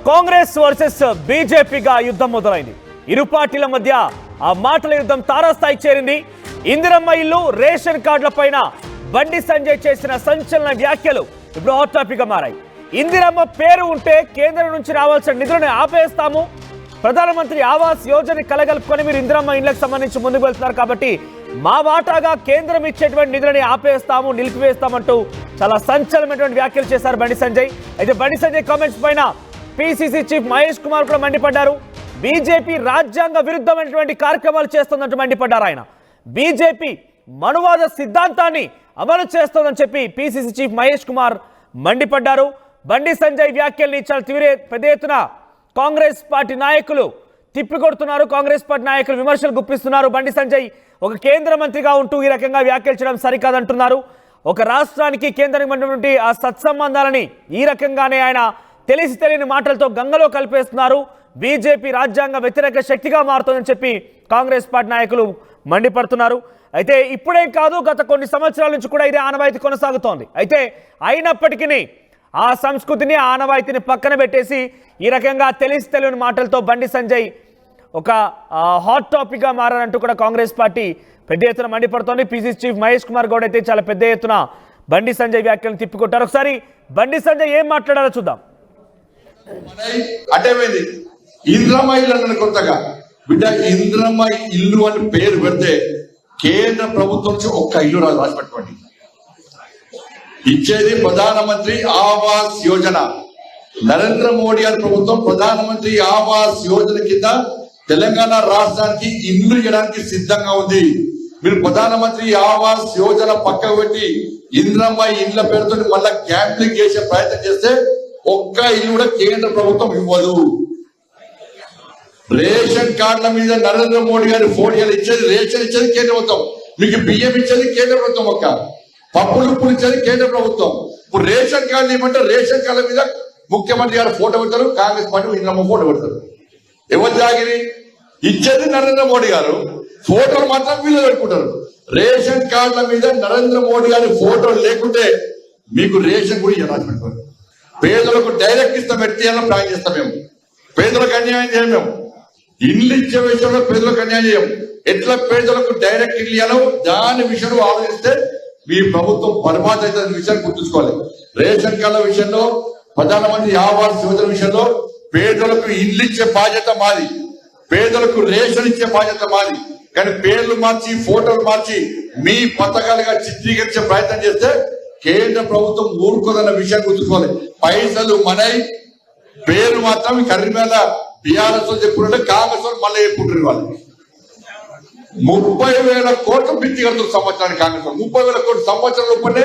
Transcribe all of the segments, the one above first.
Congress versus బీజేపీగా యుద్ధం మొదలైంది. ఇరు పార్టీల మధ్య ఆ మాటల యుద్ధం తారాస్థాయికి చేరింది. ఇందిరమ్మ ఇల్లు, రేషన్ కార్డుల పైన బండి సంజయ్ చేసిన సంచలన వ్యాఖ్యలు ఇప్పుడు హాట్ టాపిక్ గా మారాయి. ఇందిరమ్మ పేరు ఉంటే కేంద్రం నుంచి రావాల్సిన నిధులను ఆపేస్తాము, ప్రధానమంత్రి ఆవాస్ యోజన కలగలుపుకొని మీరు ఇందిరమ్మ ఇళ్లకు సంబంధించి ముందుకు వెళ్తున్నారు కాబట్టి మా వాటాగా కేంద్రం ఇచ్చేటువంటి నిధులని ఆపేస్తాము, నిలిపివేస్తామంటూ చాలా సంచలనమైనటువంటి వ్యాఖ్యలు చేశారు బండి సంజయ్. అయితే బండి సంజయ్ కామెంట్స్ పైన పిసిసి చీఫ్ మహేష్ కుమార్ కూడా మండిపడ్డారు. బీజేపీ రాజ్యాంగ విరుద్ధమైనటువంటి కార్యక్రమాలు చేస్తుందంటూ మండిపడ్డారు ఆయన. బీజేపీ మనువాద సిద్ధాంతాన్ని అమలు చేస్తోందని చెప్పి పిసిసి చీఫ్ మహేష్ కుమార్ మండిపడ్డారు. బండి సంజయ్ వ్యాఖ్యల్ని చాలా పెద్ద ఎత్తున కాంగ్రెస్ పార్టీ నాయకులు తిప్పికొడుతున్నారు. కాంగ్రెస్ పార్టీ నాయకులు విమర్శలు గుప్పిస్తున్నారు. బండి సంజయ్ ఒక కేంద్ర మంత్రిగా ఉంటూ ఈ రకంగా వ్యాఖ్యలు చేయడం సరికాదంటున్నారు. ఒక రాష్ట్రానికి కేంద్రానికి ఆ సత్సంబంధాలని ఈ రకంగానే ఆయన తెలిసి తెలియని మాటలతో గంగలో కలిపేస్తున్నారు. బీజేపీ రాజ్యాంగ వ్యతిరేక శక్తిగా మారుతుందని చెప్పి కాంగ్రెస్ పార్టీ నాయకులు మండిపడుతున్నారు. అయితే ఇప్పుడేం కాదు, గత కొన్ని సంవత్సరాల నుంచి కూడా ఇదే ఆనవాయితీ కొనసాగుతోంది. అయితే అయినప్పటికీ ఆ సంస్కృతిని, ఆనవాయితీని పక్కన పెట్టేసి ఈ రకంగా తెలిసి తెలియని మాటలతో బండి సంజయ్ ఒక హాట్ టాపిక్గా మారారంటూ కూడా కాంగ్రెస్ పార్టీ పెద్ద ఎత్తున మండిపడుతోంది. పిసిసి చీఫ్ మహేష్ కుమార్ గౌడ్ అయితే చాలా పెద్ద ఎత్తున బండి సంజయ్ వ్యాఖ్యలను తిప్పికొట్టారు. ఒకసారి బండి సంజయ్ ఏం మాట్లాడారో చూద్దాం. అటేమైంది ఇంద్రమ్మ ఇల్లు అన్న కొత్తగా బిడ్డ ఇంద్రమ్మ ఇల్లు అని పేరు పెడితే కేంద్ర ప్రభుత్వం నుంచి ఒక్క ఇల్లు రాసి పెట్టుకోండి. ఇచ్చేది ప్రధానమంత్రి ఆవాస్ యోజన. నరేంద్ర మోడీ గారి ప్రభుత్వం ప్రధానమంత్రి ఆవాస్ యోజన కింద తెలంగాణ రాష్ట్రానికి ఇల్లు ఇవ్వడానికి సిద్ధంగా ఉంది. మీరు ప్రధానమంత్రి ఆవాస్ యోజన పక్కకు పెట్టి ఇంద్రమ్మ ఇళ్ల పేరుతో మళ్ళా క్యాంప్లింగ్ చేసే ప్రయత్నం చేస్తే ఒక్క ఇల్లు కూడా కేంద్ర ప్రభుత్వం ఇవ్వదు. రేషన్ కార్డుల మీద నరేంద్ర మోడీ గారి ఫోటోలు ఇచ్చేది, రేషన్ ఇచ్చేది కేంద్ర ప్రభుత్వం, మీకు బియ్యం ఇచ్చేది కేంద్ర ప్రభుత్వం, ఒక్క పప్పులు ఉప్పులు ఇచ్చేది కేంద్ర ప్రభుత్వం. ఇప్పుడు రేషన్ కార్డులు ఏమంటే రేషన్ కార్డుల మీద ముఖ్యమంత్రి గారు ఫోటో పెడతారు, కాంగ్రెస్ పార్టీ ఇంద్రమ్మ ఫోటో పెడతారు. ఎవరు జాగిరి ఇచ్చేది నరేంద్ర మోడీ గారు, ఫోటోలు మాత్రం వీళ్ళు పెట్టుకుంటారు. రేషన్ కార్డుల మీద నరేంద్ర మోడీ గారి ఫోటోలు లేకుంటే మీకు రేషన్ కూడా రాసి పెడతారు. పేదలకు డైరెక్ట్ ఇస్తాం, ఎట్లా ప్లాన్ చేస్తాం. మేము పేదలకు అన్యాయం చేయం. మేము ఇల్లు ఇచ్చే విషయంలో పేదలకు అన్యాయం చేయం. ఎట్లా పేదలకు డైరెక్ట్ ఇల్లు ఇవ్వాలో దాని విషయంలో ఆలోచిస్తే మీ ప్రభుత్వం బర్బాద్ అయితే విషయాన్ని గుర్తుంచుకోవాలి. రేషన్ కార్డుల విషయంలో, ప్రధానమంత్రి ఆవాస్ యోజన విషయంలో పేదలకు ఇల్లు ఇచ్చే బాధ్యత మాది, పేదలకు రేషన్ ఇచ్చే బాధ్యత మాది. కానీ పేర్లు మార్చి, ఫోటోలు మార్చి మీ పథకాలుగా చిత్రీకరించే ప్రయత్నం చేస్తే కేంద్ర ప్రభుత్వం ఊరుకోదన్న విషయాన్ని గుర్తుంచుకోవాలి. పైసలు మనై, పేరు మాత్రం కర్రీమేళ బీఆర్ఎస్ చెప్పుకుంటే కాంగ్రెస్ మళ్ళీ చెప్పుకుంటారు. వాళ్ళు 30,000 కోట్లు మిత్తి కడుతున్నారు సంవత్సరానికి. కాంగ్రెస్ 30,000 కోట్లు సంవత్సరం లోపలే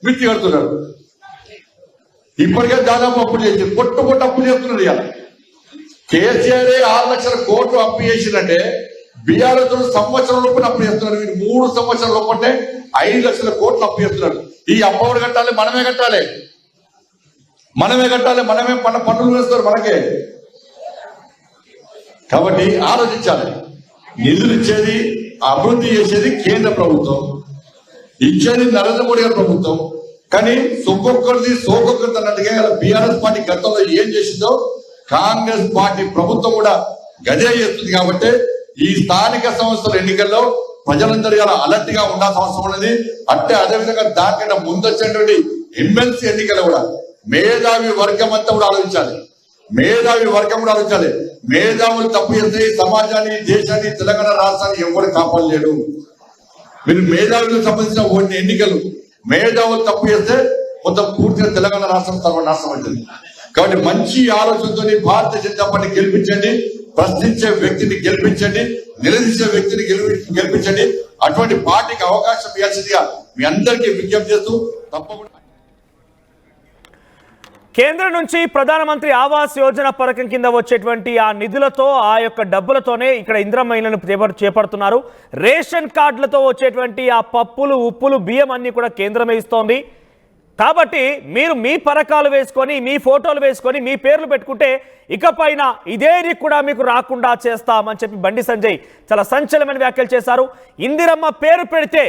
మిత్తి కడుతున్నారు. ఇప్పటికే దాదాపు అప్పులు చేసి పొట్టు అప్పులు చేస్తున్నారు. ఇవాళ కేసీఆర్ 6 లక్షల కోట్లు అప్పు చేసిందంటే బీఆర్ఎస్ సంవత్సరం లోపల అప్పు చేస్తున్నారు. మీరు 3 సంవత్సరాల లోపలే 5 లక్షల కోట్లు అప్పు చేస్తున్నారు. ఈ అప్పు కట్టాలి, మనమే కట్టాలి, మన పన్నులు వేస్తారు మనకే. కాబట్టి ఆలోచించాలి. నిధులు ఇచ్చేది, అభివృద్ధి చేసేది కేంద్ర ప్రభుత్వం, ఇచ్చేది నరేంద్ర మోడీ గారి ప్రభుత్వం. కానీ సొక్కొక్కరిది సోకొక్కరిది అన్నట్టుగా బీఆర్ఎస్ పార్టీ గతంలో ఏం చేసిందో కాంగ్రెస్ పార్టీ ప్రభుత్వం కూడా గదే చేస్తుంది. కాబట్టి ఈ స్థానిక సంస్థల ఎన్నికల్లో ప్రజలందరూ అలర్ట్ గా ఉండాల్సిన అవసరం ఉన్నది. అంటే అదేవిధంగా దానికన్నా ముందొచ్చేటువంటి ఎమ్మెల్సీ ఎన్నికలు కూడా మేధావి వర్గం అంతా కూడా ఆలోచించాలి. మేధావులు తప్పు చేస్తే సమాజాన్ని, దేశాన్ని, తెలంగాణ రాష్ట్రాన్ని ఎవరు కాపాడలేడు. మీరు మేధావులకు సంబంధించిన ఓడిన ఎన్నికలు, మేధావులు తప్పు చేస్తే మొత్తం పూర్తిగా తెలంగాణ రాష్ట్రం సర్వనాశనం అవుతుంది. కాబట్టి మంచి ఆలోచనతో భారతీయ జనతా పార్టీ గెలిపించండి, ప్రశ్నించే వ్యక్తిని గెలిపించండి, నిలదీసే వ్యక్తిని గెలిపించండి. అటువంటి పార్టీకి అవకాశం ఇవ్వాల్సిందిగా మీ అందరికీ విజ్ఞప్తి చేస్తూ తప్పకుండా కేంద్రం నుంచి ప్రధానమంత్రి ఆవాస్ యోజన పథకం కింద వచ్చేటువంటి ఆ నిధులతో, ఆ యొక్క డబ్బులతోనే ఇక్కడ ఇందిరమ్మ ఇళ్లను చేపడుతున్నారు. రేషన్ కార్డులతో వచ్చేటువంటి ఆ పప్పులు, ఉప్పులు, బియ్యం అన్ని కూడా కేంద్రమే ఇస్తోంది. కాబట్టి మీరు మీ పరకాలు వేసుకొని, మీ ఫోటోలు వేసుకొని, మీ పేర్లు పెట్టుకుంటే ఇకపైన ఇదేది కూడా మీకు రాకుండా చేస్తామని చెప్పి బండి సంజయ్ చాలా సంచలనమైన వ్యాఖ్యలు చేశారు. ఇందిరమ్మ పేరు పెడితే,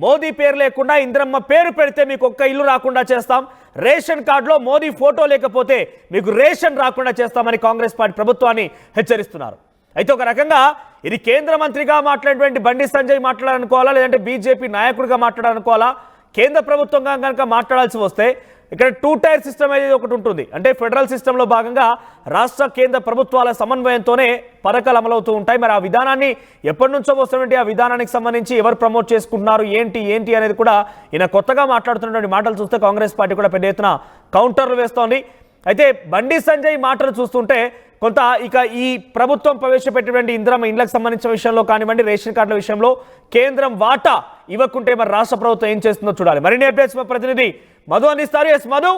మోదీ పేరు లేకుండా ఇందిరమ్మ పేరు పెడితే మీకు ఒక్క ఇల్లు రాకుండా చేస్తాం, రేషన్ కార్డులో మోదీ ఫోటో లేకపోతే మీకు రేషన్ రాకుండా చేస్తామని కాంగ్రెస్ పార్టీ ప్రభుత్వాన్ని హెచ్చరిస్తున్నారు. అయితే ఒక రకంగా ఇది కేంద్ర మంత్రిగా మాట్లాడినటువంటి బండి సంజయ్ మాట్లాడాలనుకోవాలా, లేదంటే బీజేపీ నాయకుడిగా మాట్లాడాలనుకోవాలా? కేంద్ర ప్రభుత్వంగా కనుక మాట్లాడాల్సి వస్తే ఇక్కడ 2 టైర్ సిస్టమ్ అనేది ఒకటి ఉంటుంది. అంటే ఫెడరల్ సిస్టంలో భాగంగా రాష్ట్ర కేంద్ర ప్రభుత్వాల సమన్వయంతోనే పథకాలు అమలవుతూ ఉంటాయి. మరి ఆ విధానాన్ని ఎప్పటి నుంచో వస్తున్నటువంటి ఆ విధానానికి సంబంధించి ఎవరు ప్రమోట్ చేసుకుంటున్నారు, ఏంటి అనేది కూడా ఈయన కొత్తగా మాట్లాడుతున్నటువంటి మాటలు చూస్తే కాంగ్రెస్ పార్టీ కూడా పెద్ద ఎత్తున కౌంటర్లు వేస్తోంది. అయితే బండి సంజయ్ మాటలు చూస్తుంటే కొంత ఇక ఈ ప్రభుత్వం ప్రవేశపెట్టినటువంటి ఇందిరమ్మ ఇండ్లకు సంబంధించిన విషయంలో కానివ్వండి, రేషన్ కార్డుల విషయంలో కేంద్రం వాటా ఇవ్వకుంటే మరి రాష్ట్ర ప్రభుత్వం ఏం చేస్తుందో చూడాలి. మరిన్ని అప్డేట్స్ మా ప్రతినిధి మధు అందిస్తారు. ఎస్ మధు,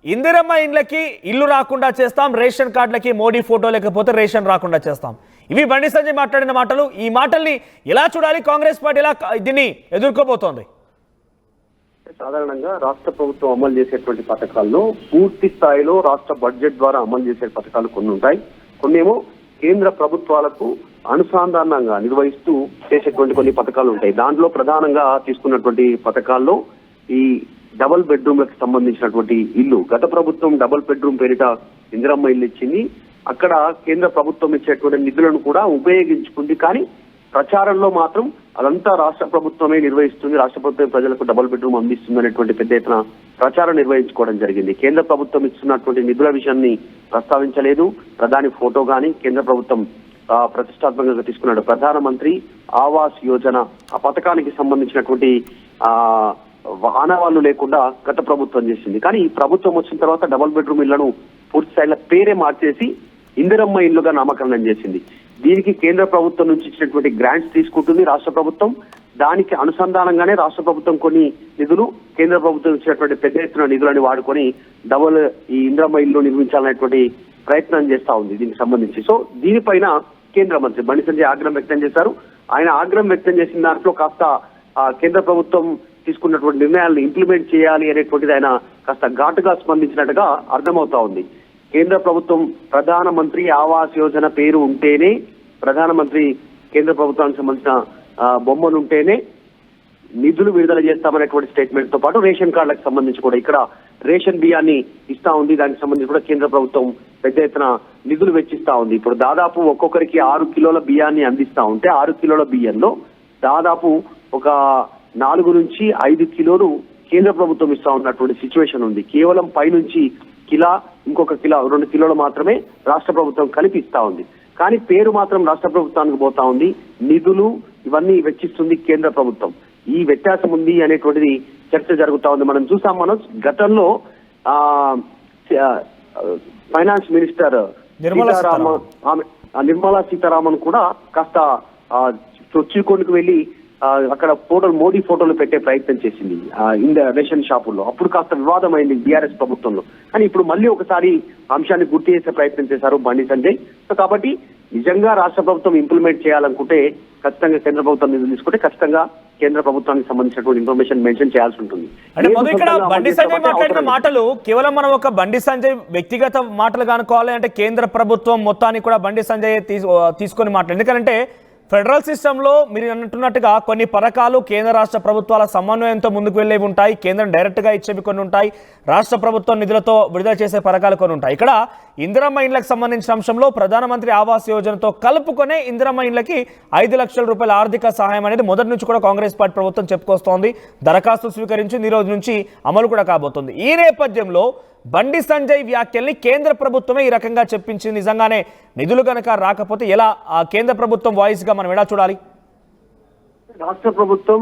ఇందిరమ్మ ఇండ్లకి ఇల్లు రాకుండా చేస్తాం, రేషన్ కార్డులకి మోడీ ఫోటో లేకపోతే రేషన్ రాకుండా చేస్తాం, ఇవి బండి సంజయ్ మాట్లాడిన మాటలు. ఈ మాటల్ని ఎలా చూడాలి? కాంగ్రెస్ పార్టీ ఎలా దీన్ని ఎదుర్కోబోతోంది? సాధారణంగా రాష్ట్ర ప్రభుత్వం అమలు చేసేటువంటి పథకాల్లో పూర్తి స్థాయిలో రాష్ట్ర బడ్జెట్ ద్వారా అమలు చేసే పథకాలు కొన్ని ఉంటాయి. కొన్నేమో కేంద్ర ప్రభుత్వాలకు అనుసంధానంగా నిర్వహిస్తూ చేసేటువంటి కొన్ని పథకాలు ఉంటాయి. దాంట్లో ప్రధానంగా తీసుకున్నటువంటి పథకాల్లో ఈ డబుల్ బెడ్రూమ్లకు సంబంధించినటువంటి ఇల్లు, గత ప్రభుత్వం డబుల్ బెడ్రూమ్ పేరిట ఇందిరమ్మ ఇల్లు ఇచ్చింది. అక్కడ కేంద్ర ప్రభుత్వం ఇచ్చేటువంటి నిధులను కూడా ఉపయోగించుకుంది. కానీ ప్రచారంలో మాత్రం అదంతా రాష్ట్ర ప్రభుత్వమే నిర్వహిస్తుంది, రాష్ట్ర ప్రభుత్వం ప్రజలకు డబుల్ బెడ్రూమ్ అందిస్తుంది అనేటువంటి పెద్ద ఎత్తున ప్రచారం నిర్వహించుకోవడం జరిగింది. కేంద్ర ప్రభుత్వం ఇస్తున్నటువంటి నిధుల విషయాన్ని ప్రస్తావించలేదు. ప్రధాని ఫోటో గాని కేంద్ర ప్రభుత్వం ప్రతిష్టాత్మకంగా తీసుకున్నాడు. ప్రధానమంత్రి ఆవాస్ యోజన ఆ పథకానికి సంబంధించినటువంటి ఆనవాళ్లు లేకుండా గత ప్రభుత్వం చేసింది. కానీ ఈ ప్రభుత్వం వచ్చిన తర్వాత డబుల్ బెడ్రూమ్ ఇళ్లను పూర్తి స్థాయిలో పేరే మార్చేసి ఇందిరమ్మ ఇల్లుగా నామకరణం చేసింది. దీనికి కేంద్ర ప్రభుత్వం నుంచి ఇచ్చినటువంటి గ్రాంట్స్ తీసుకుంటుంది రాష్ట్ర ప్రభుత్వం. దానికి అనుసంధానంగానే రాష్ట్ర ప్రభుత్వం కొన్ని నిధులు, కేంద్ర ప్రభుత్వం ఇచ్చినటువంటి పెద్ద ఎత్తున నిధులని వాడుకొని ఈ ఇందిరమ్మ ఇల్లు నిర్మించాలనేటువంటి ప్రయత్నం చేస్తా ఉంది దీనికి సంబంధించి. సో దీనిపైన కేంద్ర మంత్రి బండి సంజయ్ ఆగ్రహం వ్యక్తం చేశారు. ఆయన ఆగ్రహం వ్యక్తం చేసిన దాంట్లో కాస్త కేంద్ర ప్రభుత్వం తీసుకున్నటువంటి నిర్ణయాలను ఇంప్లిమెంట్ చేయాలి అనేటువంటిది ఆయన కాస్త ఘాటుగా స్పందించినట్టుగా అర్థమవుతా ఉంది. కేంద్ర ప్రభుత్వం ప్రధానమంత్రి ఆవాస్ యోజన పేరు ఉంటేనే, ప్రధానమంత్రి కేంద్ర ప్రభుత్వానికి సంబంధించిన బొమ్మలు ఉంటేనే నిధులు విడుదల చేస్తామనేటువంటి స్టేట్మెంట్ తో పాటు రేషన్ కార్డులకు సంబంధించి కూడా ఇక్కడ రేషన్ బియ్యాన్ని ఇస్తా ఉంది. దానికి సంబంధించి కూడా కేంద్ర ప్రభుత్వం పెద్ద ఎత్తున నిధులు వెచ్చిస్తా ఉంది. ఇప్పుడు దాదాపు ఒక్కొక్కరికి 6 కిలోల బియ్యాన్ని అందిస్తా ఉంటే 6 కిలోల బియ్యంలో దాదాపు ఒక 4 నుంచి 5 కిలోలు కేంద్ర ప్రభుత్వం ఇస్తా ఉన్నటువంటి సిచ్యువేషన్ ఉంది. కేవలం పైనుంచి కిలో, ఇంకొక కిలో, 2 కిలోలు మాత్రమే రాష్ట్ర ప్రభుత్వం కలిపి ఇస్తా ఉంది. కానీ పేరు మాత్రం రాష్ట్ర ప్రభుత్వానికి పోతా ఉంది. నిధులు ఇవన్నీ వెచ్చిస్తుంది కేంద్ర ప్రభుత్వం. ఈ వ్యత్యాసం ఉంది అనేటువంటిది చర్చ జరుగుతా ఉంది. మనం చూసాం మనోజ్, గతంలో ఫైనాన్స్ మినిస్టర్ నిర్మలా సీతారామన్ కూడా కాస్త చొచ్చుకొండకు వెళ్లి అక్కడ మోడీ ఫోటోలు పెట్టే ప్రయత్నం చేసింది రేషన్ షాపుల్లో. అప్పుడు కాస్త వివాదం అయింది బీఆర్ఎస్ ప్రభుత్వంలో. కానీ ఇప్పుడు మళ్ళీ ఒకసారి అంశాన్ని గుర్తు చేసే ప్రయత్నం చేశారు బండి సంజయ్. సో కాబట్టి నిజంగా రాష్ట్ర ప్రభుత్వం ఇంప్లిమెంట్ చేయాలనుకుంటే ఖచ్చితంగా కేంద్ర ప్రభుత్వం నిధులు తీసుకుంటే ఖచ్చితంగా కేంద్ర ప్రభుత్వానికి సంబంధించినటువంటి ఇన్ఫర్మేషన్ మెన్షన్ చేయాల్సి ఉంటుంది. అంటే ఇక్కడ బండి సంజయ్ మాట్లాడిన మాటలు కేవలం మనం ఒక బండి సంజయ్ వ్యక్తిగత మాటలు కానుకోవాలి, అంటే కేంద్ర ప్రభుత్వం మొత్తాన్ని కూడా బండి సంజయ్ తీసుకొని మాట్లాడు. ఎందుకంటే ఫెడరల్ సిస్టంలో మీరు అంటున్నట్టుగా కొన్ని పథకాలు కేంద్ర రాష్ట్ర ప్రభుత్వాల సమన్వయంతో ముందుకు వెళ్ళేవి ఉంటాయి, కేంద్రం డైరెక్ట్గా ఇచ్చేవి కొన్ని ఉంటాయి, రాష్ట్ర ప్రభుత్వం నిధులతో విడుదల చేసే పథకాలు కొన్ని ఉంటాయి. ఇక్కడ ఇందిరమ్మ ఇండ్లకు సంబంధించిన అంశంలో ప్రధానమంత్రి ఆవాస్ యోజనతో కలుపుకొనే ఇందిరమ్మ ఇండ్లకి 5 లక్షల రూపాయల ఆర్థిక సహాయం అనేది మొదటి నుంచి కూడా కాంగ్రెస్ పార్టీ ప్రభుత్వం చెప్పుకొస్తోంది. దరఖాస్తు స్వీకరించి ఈ రోజు నుంచి అమలు కూడా కాబోతుంది. ఈ నేపథ్యంలో బండి సంజయ్ వ్యాఖ్యల్ని కేంద్ర ప్రభుత్వమే ఈ రకంగా చెప్పించింది. నిజంగానే నిధులు కనుక రాకపోతే ఎలా ఆ కేంద్ర ప్రభుత్వం వాయిస్ గా మనం ఎలా చూడాలి? రాష్ట్ర ప్రభుత్వం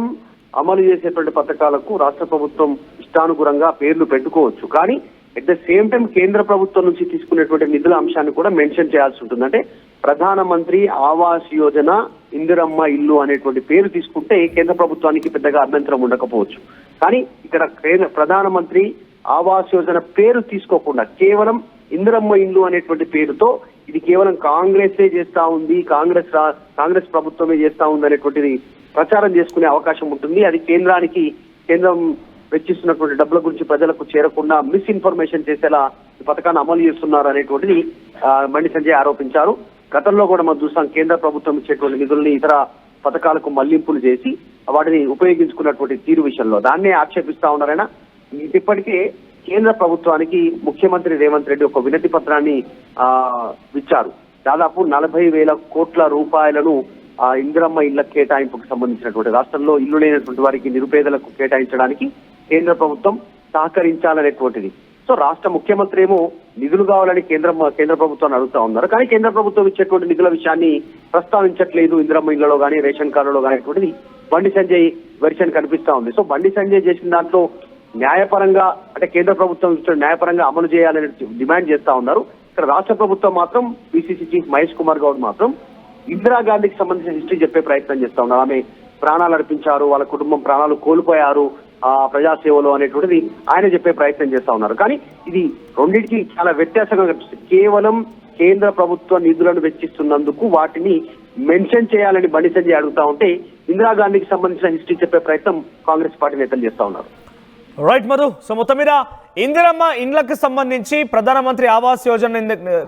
అమలు చేసేటువంటి పథకాలకు రాష్ట్ర ప్రభుత్వం ఇష్టానుగుణంగా పేర్లు పెట్టుకోవచ్చు. కానీ అట్ ద సేమ్ టైం కేంద్ర ప్రభుత్వం నుంచి తీసుకునేటువంటి నిధుల అంశాన్ని కూడా మెన్షన్ చేయాల్సి ఉంటుంది. అంటే ప్రధానమంత్రి ఆవాస్ యోజన ఇందిరమ్మ ఇల్లు అనేటువంటి పేరు తీసుకుంటే కేంద్ర ప్రభుత్వానికి పెద్దగా అభ్యంతరం ఉండకపోవచ్చు. కానీ ఇక్కడ ప్రధానమంత్రి ఆవాస్ యోజన పేరు తీసుకోకుండా కేవలం ఇందిరమ్మ ఇల్లు అనేటువంటి పేరుతో ఇది కేవలం కాంగ్రెసే చేస్తా ఉంది, కాంగ్రెస్ ప్రభుత్వమే చేస్తా ఉంది అనేటువంటిది ప్రచారం చేసుకునే అవకాశం ఉంటుంది. అది కేంద్రం వెచ్చిస్తున్నటువంటి డబ్బుల గురించి ప్రజలకు చేరకుండా మిస్ఇన్ఫర్మేషన్ చేసేలా ఈ పథకాన్ని అమలు చేస్తున్నారు అనేటువంటిది బండి సంజయ్ ఆరోపించారు. గతంలో కూడా మనం చూస్తాం కేంద్ర ప్రభుత్వం ఇచ్చేటువంటి నిధుల్ని ఇతర పథకాలకు మళ్లింపులు చేసి వాటిని ఉపయోగించుకున్నటువంటి తీరు విషయంలో దాన్నే ఆక్షేపిస్తా ఉన్నారైనా. ఇప్పటికే కేంద్ర ప్రభుత్వానికి ముఖ్యమంత్రి రేవంత్ రెడ్డి ఒక వినతి పత్రాన్ని ఇచ్చారు. దాదాపు 40,000 కోట్ల రూపాయలను ఇందిరమ్మ ఇళ్ల కేటాయింపుకు సంబంధించినటువంటి రాష్ట్రంలో ఇల్లు లేనటువంటి వారికి నిరుపేదలకు కేటాయించడానికి కేంద్ర ప్రభుత్వం సహకరించాలనేటువంటిది. సో రాష్ట్ర ముఖ్యమంత్రి ఏమో నిధులు కావాలని కేంద్ర ప్రభుత్వాన్ని అడుగుతా ఉన్నారు. కానీ కేంద్ర ప్రభుత్వం ఇచ్చేటువంటి నిధుల విషయాన్ని ప్రస్తావించట్లేదు. ఇందిరమ్మ ఇళ్లలో కానీ రేషన్ కార్డులో కానీ అటువంటిది బండి సంజయ్ వెర్షన్ కనిపిస్తా ఉంది. సో బండి సంజయ్ చేసిన దాంట్లో న్యాయపరంగా అంటే కేంద్ర ప్రభుత్వం ఇచ్చిన న్యాయపరంగా అమలు చేయాలని డిమాండ్ చేస్తా ఉన్నారు. ఇక్కడ రాష్ట్ర ప్రభుత్వం మాత్రం పిసిసి చీఫ్ మహేష్ కుమార్ గౌడ్ మాత్రం ఇందిరాగాంధీకి సంబంధించిన హిస్టరీ చెప్పే ప్రయత్నం చేస్తా ఉన్నారు. ఆమె ప్రాణాలు అర్పించారు, వాళ్ళ కుటుంబం ప్రాణాలు కోల్పోయారు ప్రజాసేవలో అనేటువంటిది ఆయన చెప్పే ప్రయత్నం చేస్తా ఉన్నారు. కానీ ఇది రెండింటికి చాలా వ్యత్యాసంగా కనిపిస్తుంది. కేవలం కేంద్ర ప్రభుత్వ నిధులను వెచ్చిస్తున్నందుకు వాటిని మెన్షన్ చేయాలని బండి సంజయ్ అడుగుతా ఉంటే ఇందిరాగాంధీకి సంబంధించిన హిస్టరీ చెప్పే ప్రయత్నం కాంగ్రెస్ పార్టీ నేతలు చేస్తా ఉన్నారు. రైట్ మధు. సో మొత్తం మీద ఇందిరమ్మ ఇండ్లకు సంబంధించి ప్రధానమంత్రి ఆవాస్ యోజన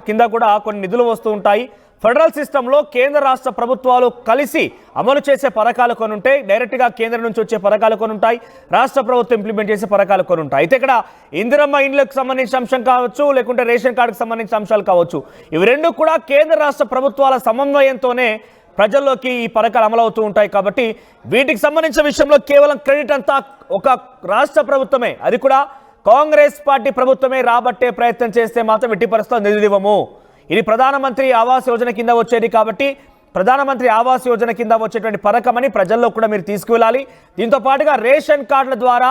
కింద కూడా కొన్ని నిధులు వస్తూ ఉంటాయి. ఫెడరల్ సిస్టంలో కేంద్ర రాష్ట్ర ప్రభుత్వాలు కలిసి అమలు చేసే పథకాలు కొన్ని ఉంటాయి, డైరెక్ట్గా కేంద్రం నుంచి వచ్చే పథకాలు కొన్ని ఉంటాయి, రాష్ట్ర ప్రభుత్వం ఇంప్లిమెంట్ చేసే పథకాలు కొన్ని ఉంటాయి. అయితే ఇక్కడ ఇందిరమ్మ ఇండ్లకు సంబంధించిన అంశం కావచ్చు, లేకుంటే రేషన్ కార్డుకు సంబంధించిన అంశాలు కావచ్చు, ఇవి రెండు కూడా కేంద్ర రాష్ట్ర ప్రభుత్వాల సమన్వయంతోనే ప్రజల్లోకి ఈ పథకాలు అమలవుతూ ఉంటాయి. కాబట్టి వీటికి సంబంధించిన విషయంలో కేవలం క్రెడిట్ అంతా ఒక రాష్ట్ర ప్రభుత్వమే, అది కూడా కాంగ్రెస్ పార్టీ ప్రభుత్వమే రాబట్టే ప్రయత్నం చేస్తే మాత్రం ఎట్టి పరిస్థితుల్లో నిధులు ఇవ్వము. ఇది ప్రధానమంత్రి ఆవాస్ యోజన కింద వచ్చేది కాబట్టి ప్రధానమంత్రి ఆవాస్ యోజన కింద వచ్చేటువంటి పథకం అని ప్రజల్లో కూడా మీరు తీసుకువెళ్ళాలి. దీంతో పాటుగా రేషన్ కార్డుల ద్వారా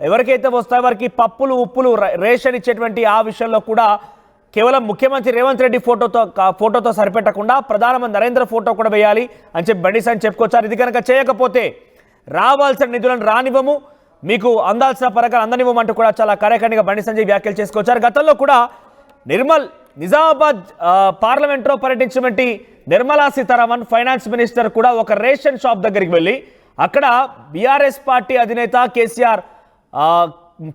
ఎవరికైతే వస్తాయో వారికి పప్పులు ఉప్పులు రేషన్ ఇచ్చేటువంటి ఆ విషయంలో కూడా కేవలం ముఖ్యమంత్రి రేవంత్ రెడ్డి ఫోటోతో సరిపెట్టకుండా ప్రధానమంత్రి నరేంద్ర ఫోటో కూడా వేయాలి అని చెప్పి బండి సంజయ్ చెప్పుకొచ్చారు. ఇది కనుక చేయకపోతే రావాల్సిన నిధులను రానివ్వము, మీకు అందాల్సిన పథకాలు అందనివ్వమంటూ కూడా చాలా కరేఖండిగా బండి సంజయ్ వ్యాఖ్యలు చేసుకొచ్చారు. గతంలో కూడా నిజామాబాద్ పార్లమెంట్లో పర్యటించినటువంటి నిర్మలా సీతారామన్ ఫైనాన్స్ మినిస్టర్ కూడా ఒక రేషన్ షాప్ దగ్గరికి వెళ్ళి అక్కడ బీఆర్ఎస్ పార్టీ అధినేత కేసీఆర్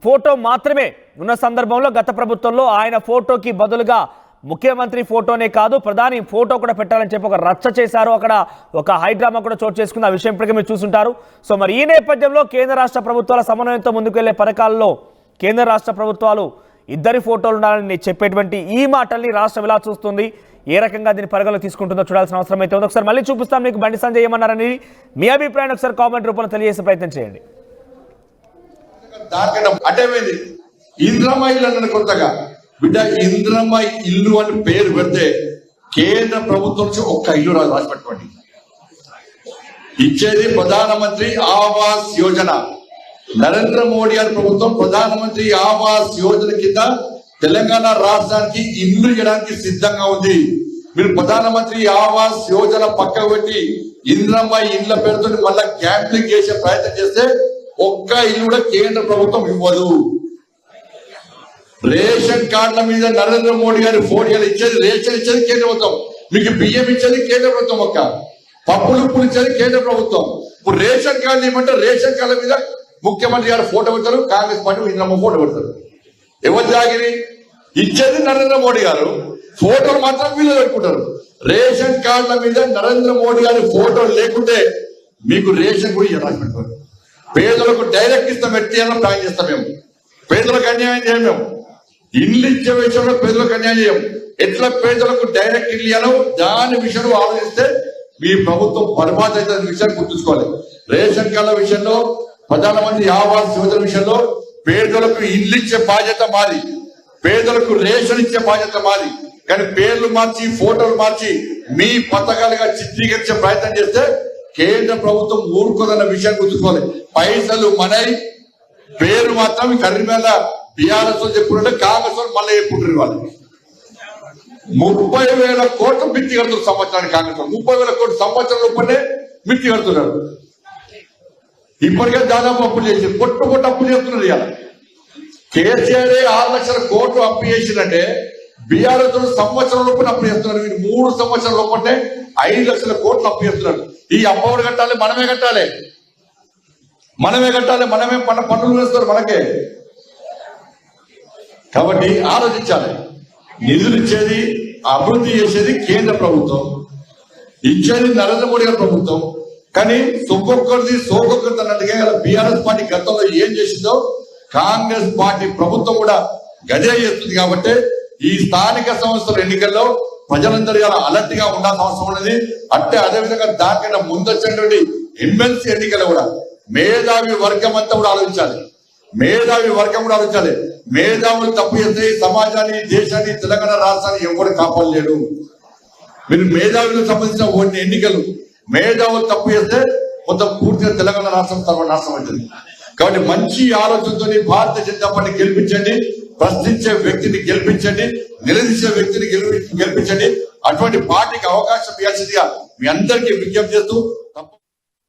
ఫోటో మాత్రమే ఉన్న సందర్భంలో గత ప్రభుత్వంలో ఆయన ఫోటోకి బదులుగా ముఖ్యమంత్రి ఫోటోనే కాదు ప్రధాని ఫోటో కూడా పెట్టాలని చెప్పి ఒక రచ్చ చేశారు. అక్కడ ఒక హైడ్రామా కూడా చోటు చేసుకుంది. ఆ విషయం ఇప్పటికే మీరు చూసుంటారు. సో మరి ఈ నేపథ్యంలో కేంద్ర రాష్ట్ర ప్రభుత్వాల సమన్వయంతో ముందుకు వెళ్లే పథకాల్లో కేంద్ర రాష్ట్ర ప్రభుత్వాలు ఇద్దరి ఫోటోలు ఉండాలని చెప్పేటువంటి ఈ మాటల్ని రాష్ట్రం ఎలా చూస్తుంది, ఏ రకంగా దీన్ని పరిగణలోకి తీసుకుంటుందో చూడాల్సిన అవసరం అయితే ఉంది. ఒకసారి మళ్ళీ చూపిస్తాం మీకు బండి సంజయ్ ఏమన్నారని. మీ అభిప్రాయాన్ని ఒకసారి కామెంట్ రూపంలో తెలియజేసే ప్రయత్నం చేయండి. అటేమైంది ఇంద్రమ్మ ఇల్లు అన్న కొత్తగా బిడ్డ ఇంద్రమ్మ ఇల్లు అని పేరు పెడితే కేంద్ర ప్రభుత్వం నుంచి ఒక్క ఇల్లు రాసి పెట్టుకోండి. ఇచ్చేది ప్రధానమంత్రి ఆవాస్ యోజన. నరేంద్ర మోడీ గారి ప్రభుత్వం ప్రధానమంత్రి ఆవాస్ యోజన కింద తెలంగాణ రాష్ట్రానికి ఇల్లు ఇవ్వడానికి సిద్ధంగా ఉంది. మీరు ప్రధానమంత్రి ఆవాస్ యోజన పక్కకు పెట్టి ఇంద్రమ్మ ఇళ్ల పేరుతో మళ్ళా గ్యాంప్లింగ్ చేసే ప్రయత్నం చేస్తే ఒక్క ఇల్లు కూడా కేంద్ర ప్రభుత్వం ఇవ్వదు. రేషన్ కార్డుల మీద నరేంద్ర మోడీ గారి ఫోటోలు ఇచ్చేది రేషన్ ఇచ్చేది కేంద్ర ప్రభుత్వం, మీకు బియ్యం ఇచ్చేది కేంద్ర ప్రభుత్వం, ఒక్క పప్పులు ఉప్పులు ఇచ్చేది కేంద్ర ప్రభుత్వం. ఇప్పుడు రేషన్ కార్డులు ఇవ్వమంటే రేషన్ కార్డుల మీద ముఖ్యమంత్రి గారు ఫోటో పెడతారు, కాంగ్రెస్ పార్టీ ఇంద్రమ్మ ఫోటో పెడతారు. ఎవరు జాగిరి ఇచ్చేది నరేంద్ర మోడీ గారు, ఫోటోలు మాత్రం వీళ్ళు పెట్టుకుంటారు. రేషన్ కార్డుల మీద నరేంద్ర మోడీ గారి ఫోటో లేకుంటే మీకు రేషన్ కూడా ఎలా పెడతారు. పేదలకు డైరెక్ట్ ఇస్తాం, ఎట్లా ప్లాన్ చేస్తాం. మేము పేదలకు అన్యాయం చేయం. మేము ఇల్లు ఇచ్చే విషయంలో పేదలకు అన్యాయం చేయం. ఎట్లా పేదలకు డైరెక్ట్ ఇల్లు ఇవ్వాలో దాని విషయంలో ఆలోచిస్తే మీ ప్రభుత్వం బర్బాద్ అయితే విషయాన్ని గుర్తుంచుకోవాలి. రేషన్ కార్డుల విషయంలో ప్రధానమంత్రి ఆవాస్ యోజన విషయంలో పేదలకు ఇల్లు ఇచ్చే బాధ్యత మాది, పేదలకు రేషన్ ఇచ్చే బాధ్యత మాది. కానీ పేర్లు మార్చి ఫోటోలు మార్చి మీ పథకాలుగా చిత్రీకరించే ప్రయత్నం చేస్తే కేంద్ర ప్రభుత్వం ఊరుకోదన్న విషయాన్ని గుర్తుంచుకోవాలి. పైసలు మనై పేరు మాత్రం కర్రీమేళ బీఆర్ఎస్ చెప్పుకుంటే కాంగ్రెస్ మళ్ళీ చెప్పుకుంటారు. వాళ్ళు 30,000 కోట్లు మిత్తి కడుతున్నారు సంవత్సరానికి. కాంగ్రెస్ 30,000 కోట్లు సంవత్సరం లోపలే మిత్తి కడుతున్నారు. ఇప్పటికే దాదాపు అప్పులు చేసి పొట్టు అప్పులు చేస్తున్నారు. ఇవాళ కేసీఆర్ 6 లక్షల కోట్లు అప్పు చేసిందంటే బీఆర్ఎస్ సంవత్సరం లోపల అప్పు చేస్తున్నారు. వీరు 3 సంవత్సరాల లోపలే 5 లక్షల కోట్లు అప్పు చేస్తున్నారు. ఈ అమ్మఒడి కట్టాలి, మనమే కట్టాలి, మనమే పన్నులు వేస్తారు మనకే. కాబట్టి ఆలోచించాలి. నిధులు ఇచ్చేది అభివృద్ధి చేసేది కేంద్ర ప్రభుత్వం, ఇచ్చేది నరేంద్ర మోడీ గారి ప్రభుత్వం. కానీ సోకొక్కరిది అన్నట్టుగా బీఆర్ఎస్ పార్టీ గతంలో ఏం చేసిందో కాంగ్రెస్ పార్టీ ప్రభుత్వం కూడా గదే చేస్తుంది. కాబట్టి ఈ స్థానిక సంస్థల ఎన్నికల్లో ప్రజలందరూ అలర్ట్ గా ఉండాల్సిన అవసరం ఉన్నది. అంటే అదేవిధంగా దానికన్నా ముందొచ్చినటువంటి ఎమ్మెల్సీ ఎన్నికలు కూడా మేధావి వర్గం అంతా కూడా ఆలోచించాలి. మేధావులు తప్పు చేస్తే ఈ సమాజాన్ని, దేశాన్ని, తెలంగాణ రాష్ట్రాన్ని ఎవరు కాపాడలేడు. మీరు మేధావులకు సంబంధించిన కొన్ని ఎన్నికలు మేధావులు తప్పు చేస్తే మొత్తం పూర్తిగా తెలంగాణ రాష్ట్రం సర్వనాశనం అవుతుంది. కాబట్టి మంచి ఆలోచనతో భారతీయ జనతా పార్టీ గెలిపించండి, ప్రశ్నించే వ్యక్తిని గెలిపించండి, నిలదీసే వ్యక్తిని గెలిపించండి. అటువంటి పార్టీకి అవకాశం ఇవ్వాల్సిందిగా మీ అందరికీ విజ్ఞప్తి చేస్తూ